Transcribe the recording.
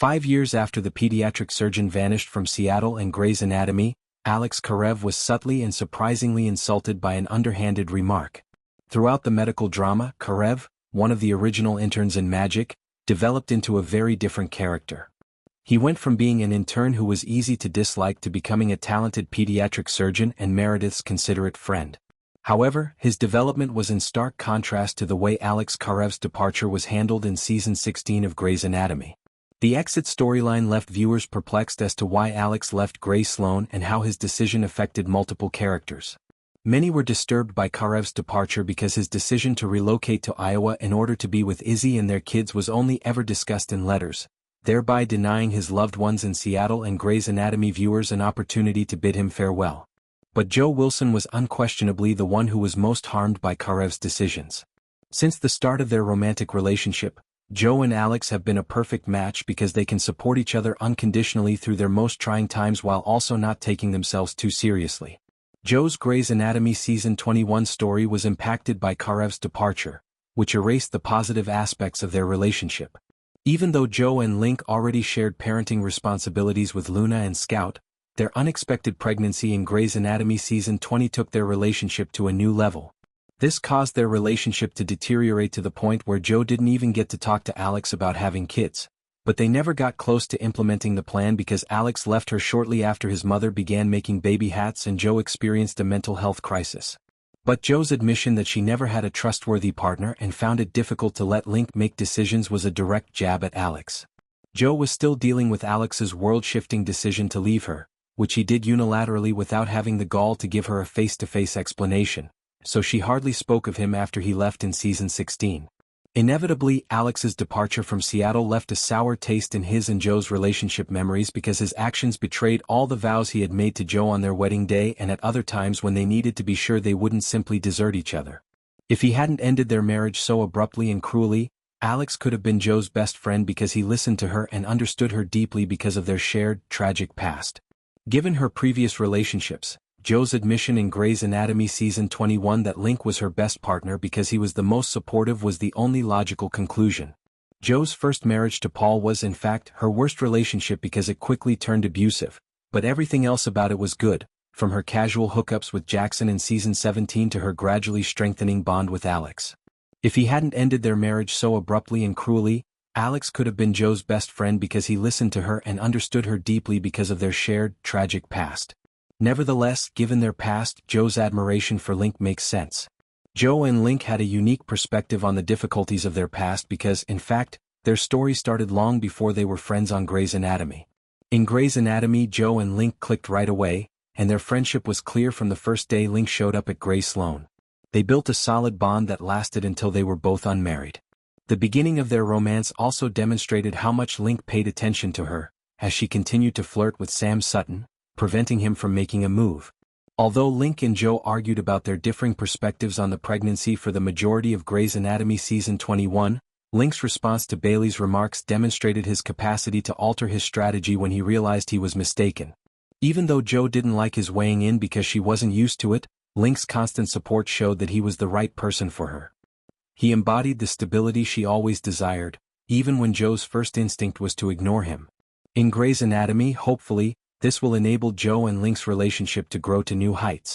5 years after the pediatric surgeon vanished from Seattle and Grey's Anatomy, Alex Karev was subtly and surprisingly insulted by an underhanded remark. Throughout the medical drama, Karev, one of the original interns in Magic, developed into a very different character. He went from being an intern who was easy to dislike to becoming a talented pediatric surgeon and Meredith's considerate friend. However, his development was in stark contrast to the way Alex Karev's departure was handled in season 16 of Grey's Anatomy. The exit storyline left viewers perplexed as to why Alex left Grey Sloan and how his decision affected multiple characters. Many were disturbed by Karev's departure because his decision to relocate to Iowa in order to be with Izzy and their kids was only ever discussed in letters, thereby denying his loved ones in Seattle and Grey's Anatomy viewers an opportunity to bid him farewell. But Joe Wilson was unquestionably the one who was most harmed by Karev's decisions. Since the start of their romantic relationship, Joe and Alex have been a perfect match because they can support each other unconditionally through their most trying times while also not taking themselves too seriously. Joe's Grey's Anatomy Season 21 story was impacted by Karev's departure, which erased the positive aspects of their relationship. Even though Joe and Link already shared parenting responsibilities with Luna and Scout, their unexpected pregnancy in Grey's Anatomy Season 20 took their relationship to a new level. This caused their relationship to deteriorate to the point where Joe didn't even get to talk to Alex about having kids, but they never got close to implementing the plan because Alex left her shortly after his mother began making baby hats and Joe experienced a mental health crisis. But Joe's admission that she never had a trustworthy partner and found it difficult to let Link make decisions was a direct jab at Alex. Joe was still dealing with Alex's world-shifting decision to leave her, which he did unilaterally without having the gall to give her a face-to-face explanation, so she hardly spoke of him after he left in season 16. Inevitably, Alex's departure from Seattle left a sour taste in his and Joe's relationship memories because his actions betrayed all the vows he had made to Joe on their wedding day and at other times when they needed to be sure they wouldn't simply desert each other. If he hadn't ended their marriage so abruptly and cruelly, Alex could have been Joe's best friend because he listened to her and understood her deeply because of their shared, tragic past. Given her previous relationships, Joe's admission in Grey's Anatomy Season 21 that Link was her best partner because he was the most supportive was the only logical conclusion. Joe's first marriage to Paul was in fact her worst relationship because it quickly turned abusive, but everything else about it was good, from her casual hookups with Jackson in Season 17 to her gradually strengthening bond with Alex. If he hadn't ended their marriage so abruptly and cruelly, Alex could have been Joe's best friend because he listened to her and understood her deeply because of their shared, tragic past. Nevertheless, given their past, Joe's admiration for Link makes sense. Joe and Link had a unique perspective on the difficulties of their past because, in fact, their story started long before they were friends on Grey's Anatomy. In Grey's Anatomy, Joe and Link clicked right away, and their friendship was clear from the first day Link showed up at Grey Sloan. They built a solid bond that lasted until they were both unmarried. The beginning of their romance also demonstrated how much Link paid attention to her, as she continued to flirt with Sam Sutton, preventing him from making a move. Although Link and Joe argued about their differing perspectives on the pregnancy for the majority of Grey's Anatomy Season 21, Link's response to Bailey's remarks demonstrated his capacity to alter his strategy when he realized he was mistaken. Even though Joe didn't like his weighing in because she wasn't used to it, Link's constant support showed that he was the right person for her. He embodied the stability she always desired, even when Joe's first instinct was to ignore him. In Grey's Anatomy, hopefully, this will enable Joe and Link's relationship to grow to new heights.